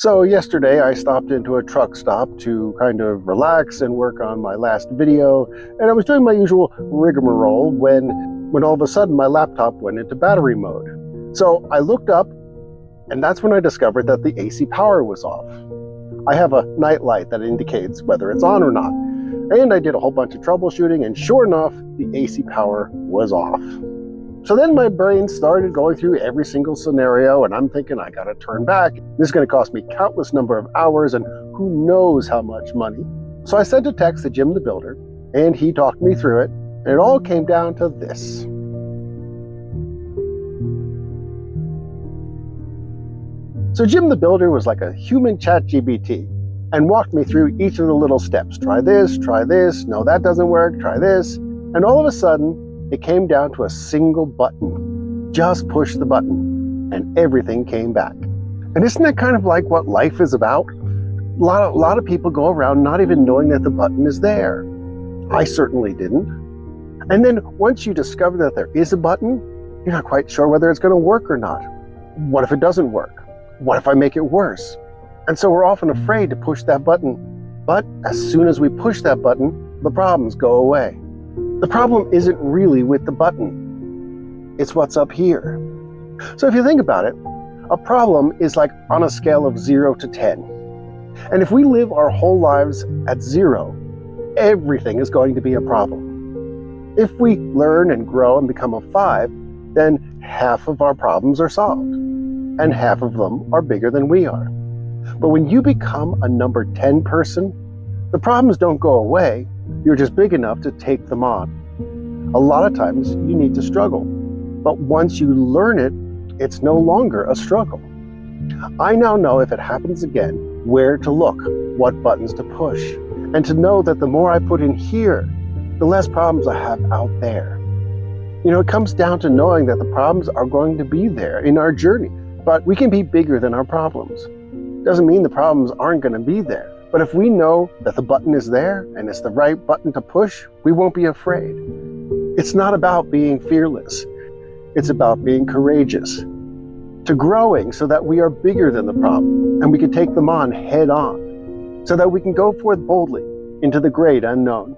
So yesterday I stopped into a truck stop to kind of relax and work on my last video, and I was doing my usual rigmarole when all of a sudden my laptop went into battery mode. So I looked up, and that's when I discovered that the AC power was off. I have a night light that indicates whether it's on or not, and I did a whole bunch of troubleshooting, and sure enough, the AC power was off. So then my brain started going through every single scenario, and I'm thinking, I gotta turn back. This is gonna cost me countless number of hours and who knows how much money. So I sent a text to Jim the Builder, and he talked me through it, and it all came down to this. So Jim the Builder was like a human ChatGPT and walked me through each of the little steps. Try this, no, that doesn't work, try this. And all of a sudden, it came down to a single button. Just push the button, and everything came back. And isn't that kind of like what life is about? A lot of people go around not even knowing that the button is there. I certainly didn't. And then once you discover that there is a button, you're not quite sure whether it's going to work or not. What if it doesn't work? What if I make it worse? And so we're often afraid to push that button. But as soon as we push that button, the problems go away. The problem isn't really with the button. It's what's up here. So if you think about it, a problem is like on a scale of 0 to 10. And if we live our whole lives at 0, everything is going to be a problem. If we learn and grow and become a 5, then half of our problems are solved, and half of them are bigger than we are. But when you become a number 10 person, the problems don't go away. You're just big enough to take them on. A lot of times you need to struggle, but once you learn it, it's no longer a struggle. I now know if it happens again, where to look, what buttons to push, and to know that the more I put in here, the less problems I have out there. You know, it comes down to knowing that the problems are going to be there in our journey, but we can be bigger than our problems. Doesn't mean the problems aren't going to be there. But if we know that the button is there and it's the right button to push, we won't be afraid. It's not about being fearless. It's about being courageous, to growing so that we are bigger than the problem and we can take them on head on, so that we can go forth boldly into the great unknown.